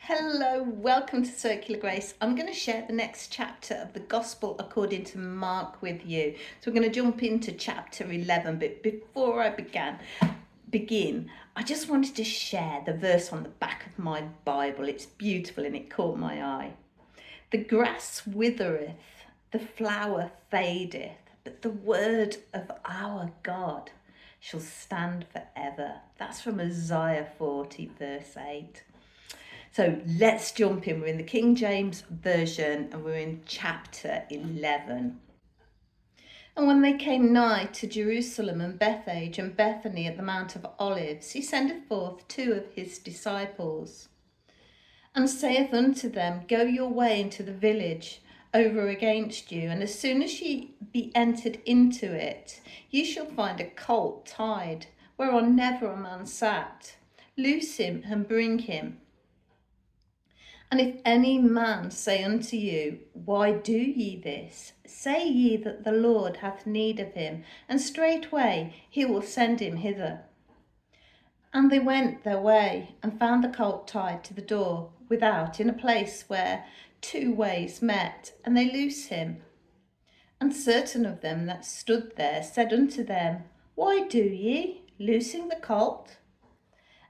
Hello, welcome to Circular Grace. I'm going to share the next chapter of the Gospel according to Mark with you. So we're going to jump into chapter 11, but before I begin, I just wanted to share the verse on the back of my Bible. It's beautiful and it caught my eye. The grass withereth, the flower fadeth, but the word of our God shall stand forever. That's from Isaiah 40 verse 8. So let's jump in. We're in the King James Version and we're in chapter 11. And when they came nigh to Jerusalem and Bethphage and Bethany at the Mount of Olives, he sendeth forth two of his disciples, and saith unto them, Go your way into the village over against you, and as soon as ye be entered into it, ye shall find a colt tied, whereon never a man sat. Loose him and bring him. And if any man say unto you, Why do ye this? Say ye that the Lord hath need of him, and straightway he will send him hither. And they went their way, and found the colt tied to the door without, in a place where two ways met, and they loose him. And certain of them that stood there said unto them, Why do ye, loosing the colt?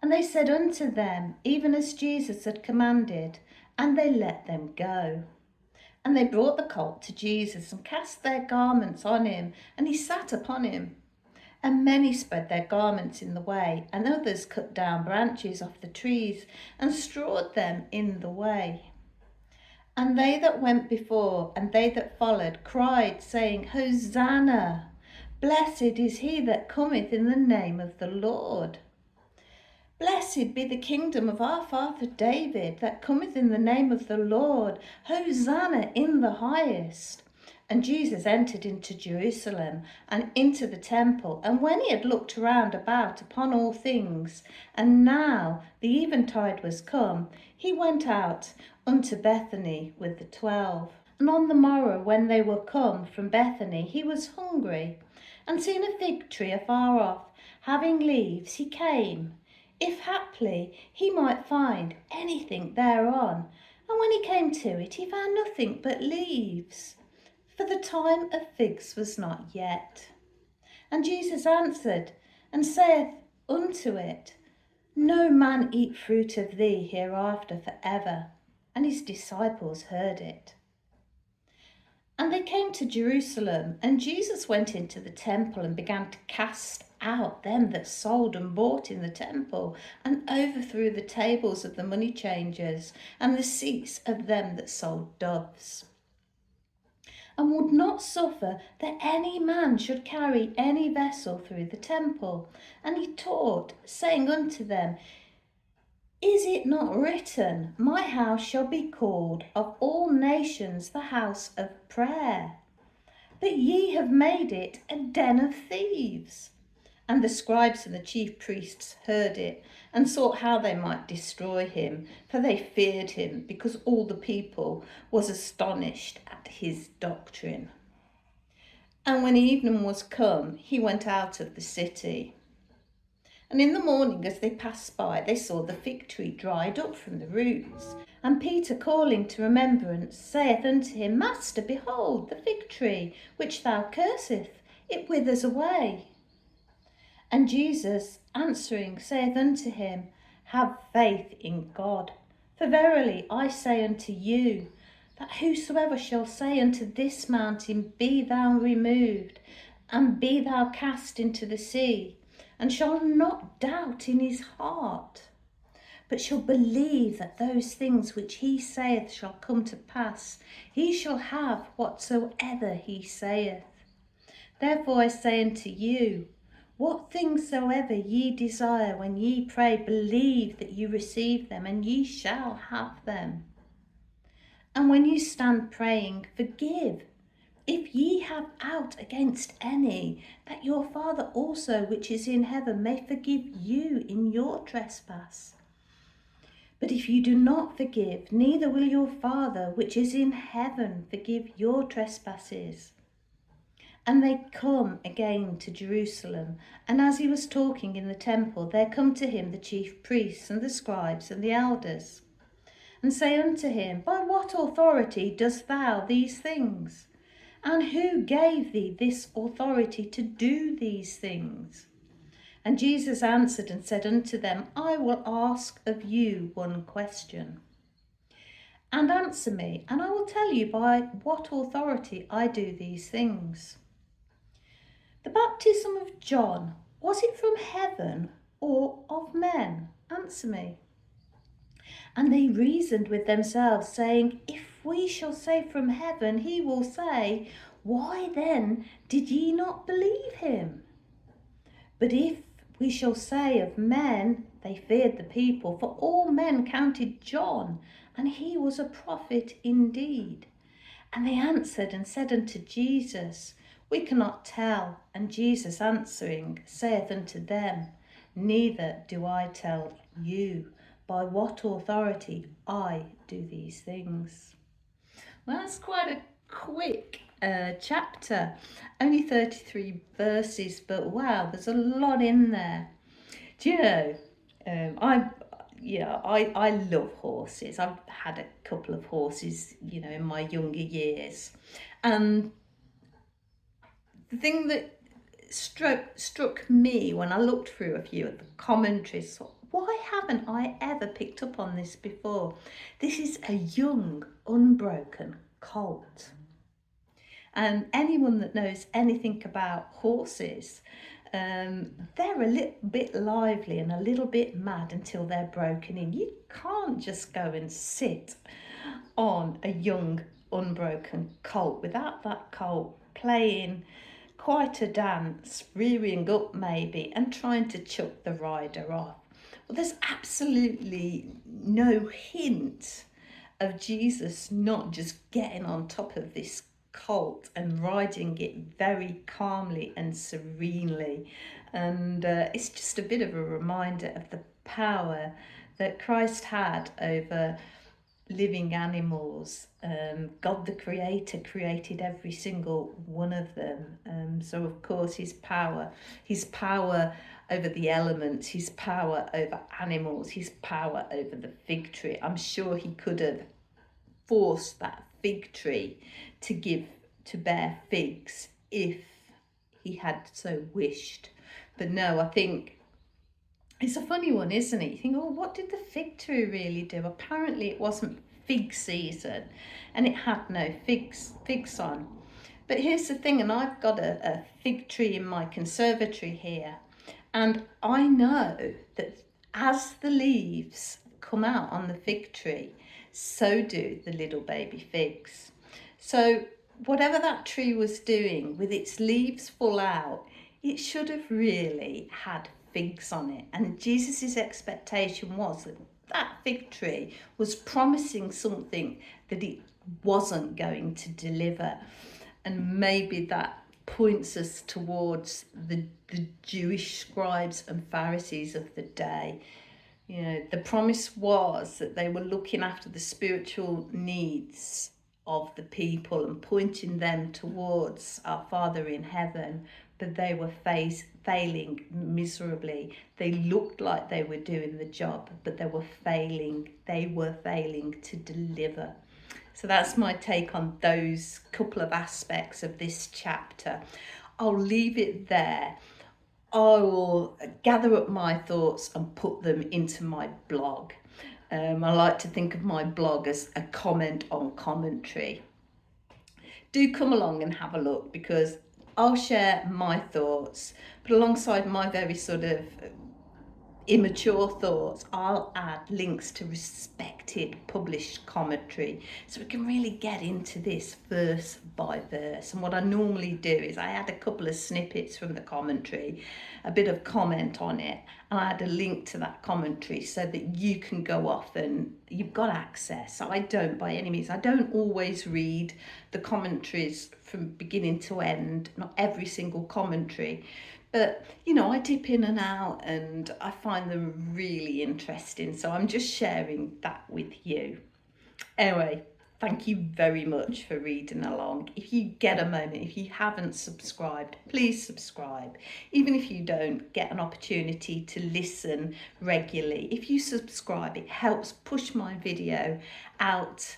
And they said unto them, even as Jesus had commanded, and they let them go. And they brought the colt to Jesus, and cast their garments on him, and he sat upon him. And many spread their garments in the way, and others cut down branches off the trees, and strawed them in the way. And they that went before, and they that followed, cried, saying, Hosanna! Blessed is he that cometh in the name of the Lord. Blessed be the kingdom of our father David, that cometh in the name of the Lord. Hosanna in the highest. And Jesus entered into Jerusalem, and into the temple. And when he had looked round about upon all things, and now the eventide was come, he went out unto Bethany with the 12. And on the morrow, when they were come from Bethany, he was hungry. And seeing a fig tree afar off, having leaves, he came, if haply he might find anything thereon. And when he came to it, he found nothing but leaves, for the time of figs was not yet. And Jesus answered and saith unto it, No man eat fruit of thee hereafter for ever. And his disciples heard it. And they came to Jerusalem, and Jesus went into the temple and began to cast out them that sold and bought in the temple, and overthrew the tables of the money changers and the seats of them that sold doves, and would not suffer that any man should carry any vessel through the temple. And he taught, saying unto them, Is it not written, My house shall be called of all nations the house of prayer? But ye have made it a den of thieves. And the scribes and the chief priests heard it, and sought how they might destroy him, for they feared him, because all the people was astonished at his doctrine. And when evening was come, he went out of the city. And in the morning, as they passed by, they saw the fig tree dried up from the roots. And Peter, calling to remembrance, saith unto him, Master, behold, the fig tree which thou cursest, it withers away. And Jesus, answering, saith unto him, Have faith in God. For verily I say unto you, that whosoever shall say unto this mountain, Be thou removed, and be thou cast into the sea, and shall not doubt in his heart, but shall believe that those things which he saith shall come to pass, he shall have whatsoever he saith. Therefore I say unto you, what things soever ye desire when ye pray, believe that ye receive them, and ye shall have them. And when you stand praying, forgive, if ye have ought against any, that your Father also which is in heaven may forgive you in your trespass. But if you do not forgive, neither will your Father which is in heaven forgive your trespasses. And they come again to Jerusalem, and as he was talking in the temple, there come to him the chief priests and the scribes and the elders. and say unto him, By what authority dost thou these things? And who gave thee this authority to do these things? And Jesus answered and said unto them, I will ask of you one question. And answer me, and I will tell you by what authority I do these things. The baptism of John, was it from heaven or of men? Answer me. And they reasoned with themselves, saying, If we shall say from heaven, he will say, Why then did ye not believe him? But if we shall say of men, they feared the people, for all men counted John, and he was a prophet indeed. And they answered and said unto Jesus, We cannot tell. And Jesus answering saith unto them, Neither do I tell you by what authority I do these things. Well, that's quite a quick chapter, only 33 verses, but wow, there's a lot in there. Do you know, I love horses. I've had a couple of horses, in my younger years, and the thing that struck me when I looked through a few of the commentaries, why haven't I ever picked up on this before? This is a young, unbroken colt. And anyone that knows anything about horses, they're a little bit lively and a little bit mad until they're broken in. You can't just go and sit on a young, unbroken colt without that colt playing quite a dance, rearing up maybe, and trying to chuck the rider off. Well, there's absolutely no hint of Jesus not just getting on top of this colt and riding it very calmly and serenely. And it's just a bit of a reminder of the power that Christ had over living animals. God the Creator created every single one of them. So of course his power over the elements, his power over animals, his power over the fig tree. I'm sure he could have forced that fig tree to bear figs if he had so wished. But no, I think it's a funny one, isn't it? You think, what did the fig tree really do? Apparently it wasn't fig season and it had no figs on. But here's the thing, and I've got a fig tree in my conservatory here, and I know that as the leaves come out on the fig tree, so do the little baby figs. So whatever that tree was doing with its leaves full out, it should have really had figs on it. And Jesus' expectation was that that fig tree was promising something that it wasn't going to deliver. And maybe that points us towards the Jewish scribes and Pharisees of the day. The promise was that they were looking after the spiritual needs of the people and pointing them towards our Father in heaven, but they were failing miserably. They looked like they were doing the job, but they were failing to deliver. So that's my take on those couple of aspects of this chapter. I'll leave it there. I will gather up my thoughts and put them into my blog. I like to think of my blog as a comment on commentary. Do come along and have a look, because I'll share my thoughts, but alongside my very sort of immature thoughts, I'll add links to respected published commentary so we can really get into this verse by verse. And what I normally do is I add a couple of snippets from the commentary, a bit of comment on it, and I add a link to that commentary so that you can go off and you've got access. I don't, by any means, I don't always read the commentaries from beginning to end, not every single commentary. But, I dip in and out and I find them really interesting. So I'm just sharing that with you. Anyway, Thank you very much for reading along. If you get a moment, if you haven't subscribed, please subscribe. Even if you don't get an opportunity to listen regularly, if you subscribe, it helps push my video out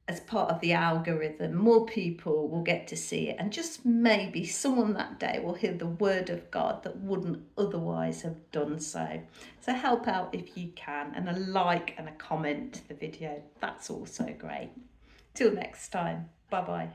as part of the algorithm. More people will get to see it, and just maybe someone that day will hear the word of God that wouldn't otherwise have done so. So help out if you can, and a like and a comment to the video, that's also great. Till next time, bye bye.